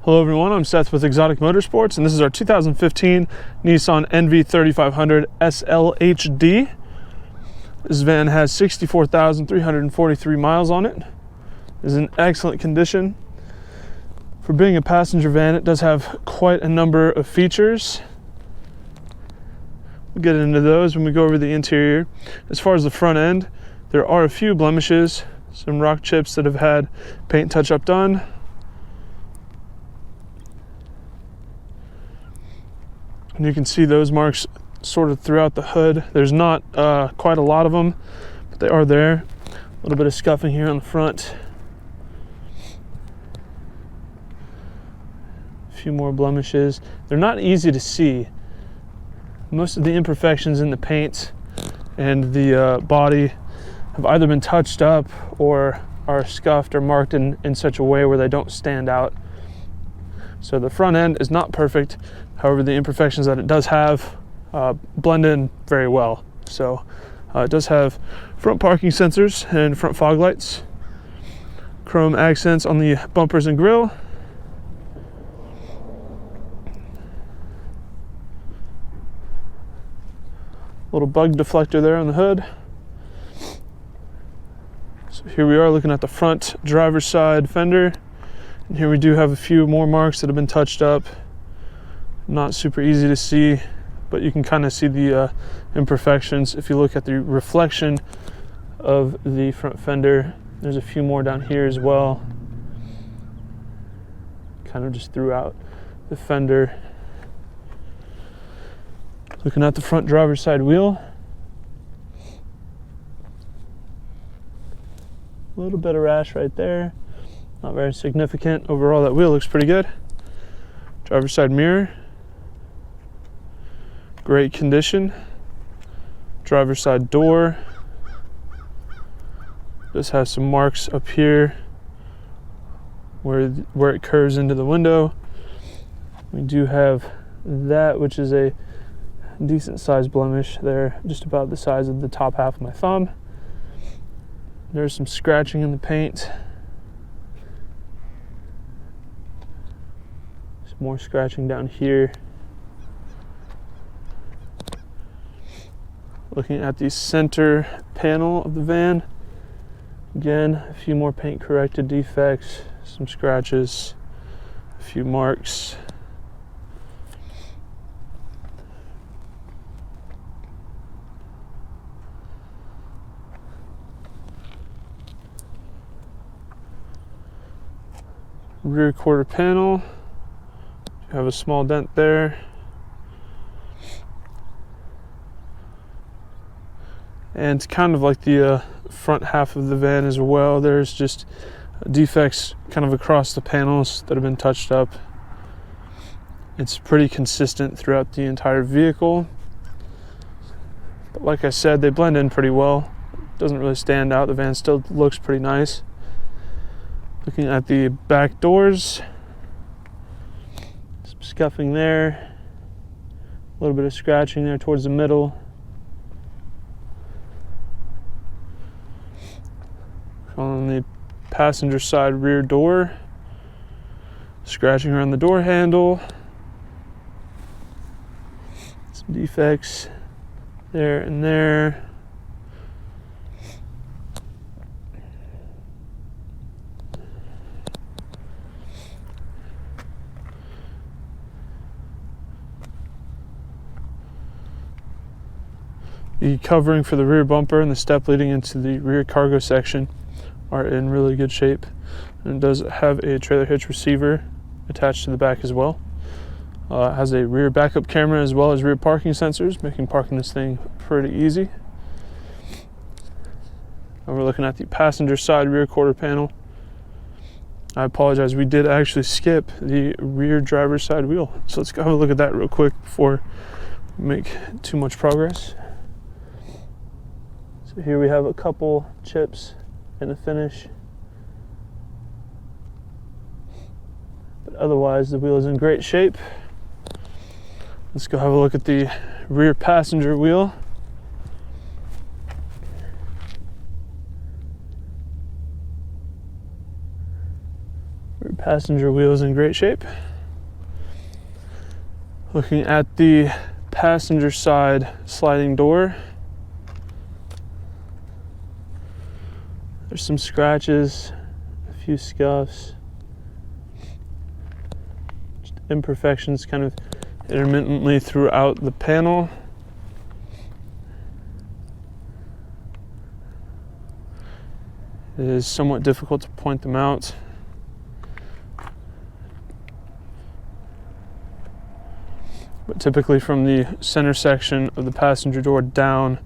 Hello everyone, I'm Seth with Exotic Motorsports, and this is our 2015 Nissan NV3500 SLHD. This van has 64,343 miles on it. It is in excellent condition. For being a passenger van, it does have quite a number of features. We'll get into those when we go over the interior. As far as the front end, there are a few blemishes, some rock chips that have had paint touch-up done. And you can see those marks sort of throughout the hood. There's not quite a lot of them, but they are there. A little bit of scuffing here on the front. A few more blemishes. They're not easy to see. Most of the imperfections in the paint and the body have either been touched up or are scuffed or marked in such a way where they don't stand out. So the front end is not perfect. However, the imperfections that it does have blend in very well. So it does have front parking sensors and front fog lights, chrome accents on the bumpers and grille, little bug deflector there on the hood. So here we are looking at the front driver's side fender, and here we do have a few more marks that have been touched up. Not super easy to see, but you can kind of see the imperfections. If you look at the reflection of the front fender, there's a few more down here as well, kind of just throughout the fender. Looking at the front driver's side wheel, a little bit of rash right there, not very significant. Overall, that wheel looks pretty good. Driver's side mirror, great condition. Driver's side door does have some marks up here where it curves into the window. We do have that, which is a decent sized blemish there, just about the size of the top half of my thumb. There's some scratching in the paint. Some more scratching down here. Looking at the center panel of the van, again, a few more paint corrected defects, some scratches, a few marks. Rear quarter panel, you have a small dent there. And kind of like the front half of the van as well, there's just defects kind of across the panels that have been touched up. It's pretty consistent throughout the entire vehicle. But like I said, they blend in pretty well. Doesn't really stand out. The van still looks pretty nice. Looking at the back doors, some scuffing there, a little bit of scratching there towards the middle. On the passenger side rear door, scratching around the door handle, some defects there and there. The covering for the rear bumper and the step leading into the rear cargo section are in really good shape, and it does have a trailer hitch receiver attached to the back as well. It has a rear backup camera as well as rear parking sensors, making parking this thing pretty easy. And we're looking at the passenger side rear quarter panel. I apologize, we did actually skip the rear driver's side wheel, so let's go have a look at that real quick before we make too much progress. So here we have a couple chips in the finish, but otherwise the wheel is in great shape. Let's go have a look at the rear passenger wheel. Passenger wheel is in great shape. Looking at the passenger side sliding door, there's some scratches, a few scuffs, just imperfections kind of intermittently throughout the panel. It is somewhat difficult to point them out. But typically from the center section of the passenger door down,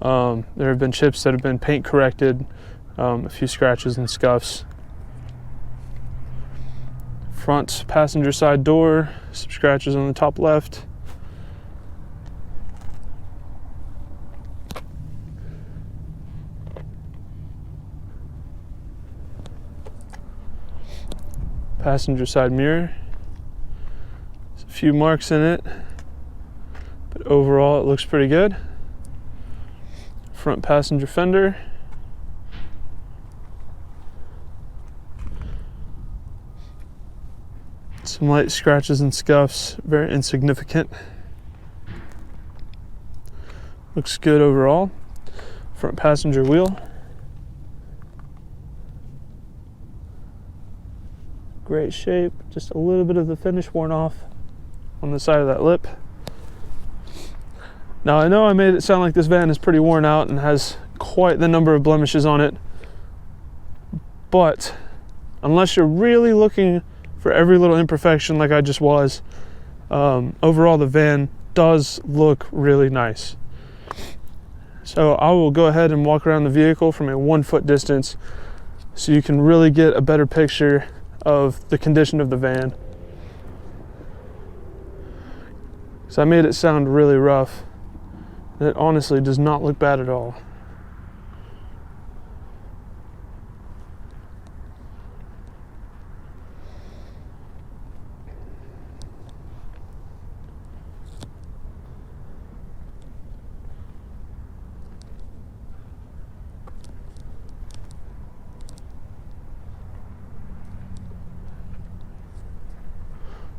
there have been chips that have been paint corrected, a few scratches and scuffs. Front passenger side door, some scratches on the top left. Passenger side mirror. There's a few marks in it, but overall it looks pretty good. Front passenger fender. Some light scratches and scuffs, very insignificant. Looks good overall. Front passenger wheel. Great shape, just a little bit of the finish worn off on the side of that lip. Now I know I made it sound like this van is pretty worn out and has quite the number of blemishes on it, but unless you're really looking for every little imperfection like I just was, overall the van does look really nice. So I will go ahead and walk around the vehicle from a 1 foot distance so you can really get a better picture of the condition of the van. So I made it sound really rough. It honestly does not look bad at all.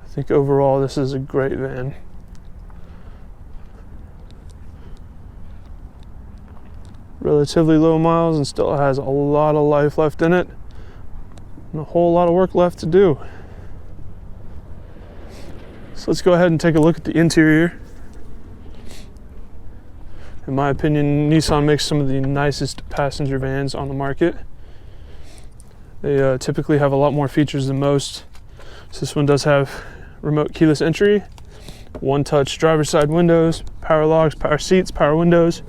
I think overall this is a great van. Relatively low miles and still has a lot of life left in it and a whole lot of work left to do. So let's go ahead and take a look at the interior. In my opinion, Nissan makes some of the nicest passenger vans on the market. They typically have a lot more features than most. So this one does have remote keyless entry, one-touch driver's side windows, power locks, power seats, power windows.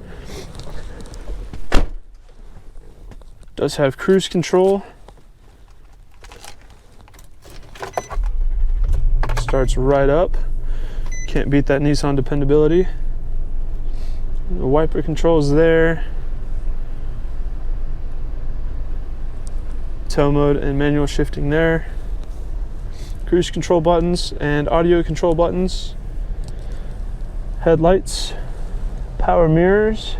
Does have cruise control. Starts right up. Can't beat that Nissan dependability. The wiper controls there. Tow mode and manual shifting there. Cruise control buttons and audio control buttons. Headlights, power mirrors,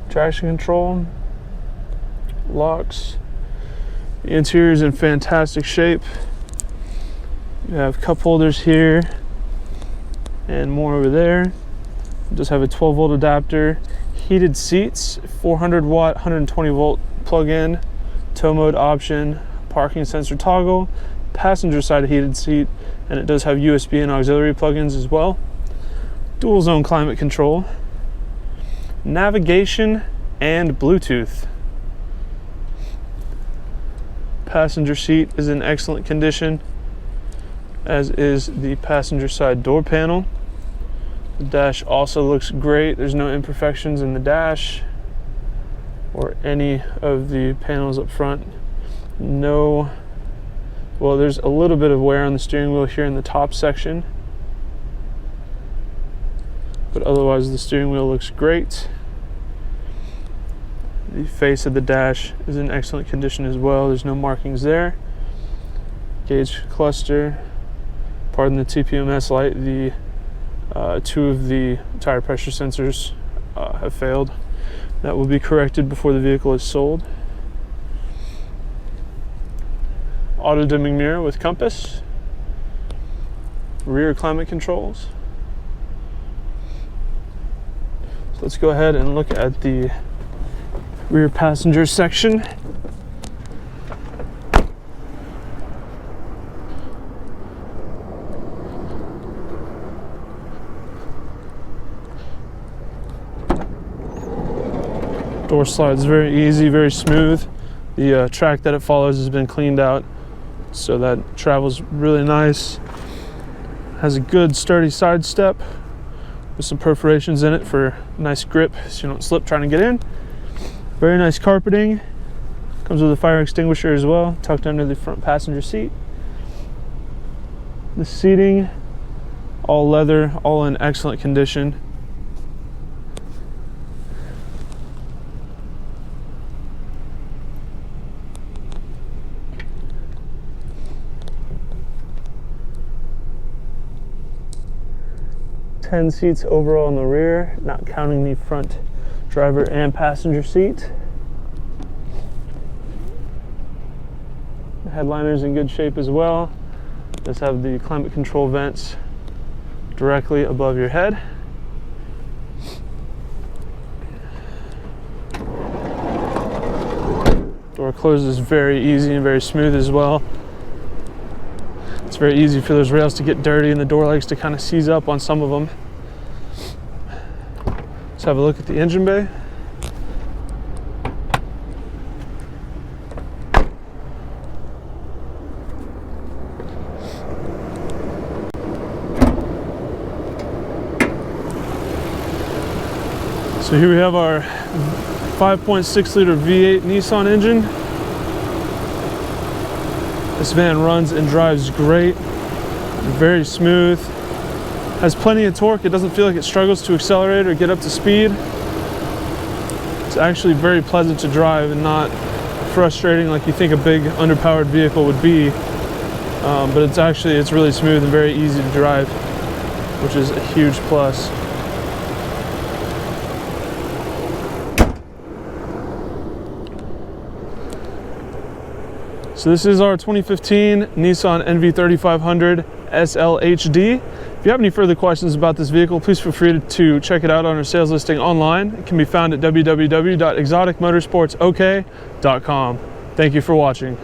traction control, locks. The interior is in fantastic shape. You have cup holders here and more over there. It does have a 12 volt adapter, heated seats, 400 watt, 120 volt plug-in, tow mode option, parking sensor toggle, passenger side heated seat, and it does have USB and auxiliary plugins as well. Dual zone climate control, navigation, and Bluetooth. Passenger seat is in excellent condition, as is the passenger side door panel. The dash also looks great. There's no imperfections in the dash or any of the panels up front. Well, there's a little bit of wear on the steering wheel here in the top section, but otherwise the steering wheel looks great. The face of the dash is in excellent condition as well. There's no markings there. Gauge cluster, pardon the TPMS light, the two of the tire pressure sensors have failed. That will be corrected before the vehicle is sold. auto dimming mirror with compass, rear climate controls. So let's go ahead and look at the rear passenger section. Door slides very easy, very smooth. The track that it follows has been cleaned out, so that travels really nice. Has a good sturdy side step with some perforations in it for nice grip so you don't slip trying to get in. Very nice carpeting. Comes with a fire extinguisher as well, tucked under the front passenger seat. The seating, all leather, all in excellent condition. Ten seats overall in the rear, not counting the front driver and passenger seat. The headliner's in good shape as well. Does have the climate control vents directly above your head. Door closes very easy and very smooth as well. It's very easy for those rails to get dirty and the door likes to kind of seize up on some of them. Let's have a look at the engine bay. So here we have our 5.6 liter V8 Nissan engine. This van runs and drives great, very smooth, has plenty of torque. It doesn't feel like it struggles to accelerate or get up to speed. It's actually very pleasant to drive and not frustrating like you think a big underpowered vehicle would be. But it's really smooth and very easy to drive, which is a huge plus. So this is our 2015 Nissan NV3500 SLHD. If you have any further questions about this vehicle, please feel free to check it out on our sales listing online. It can be found at www.exoticmotorsportsok.com. Thank you for watching.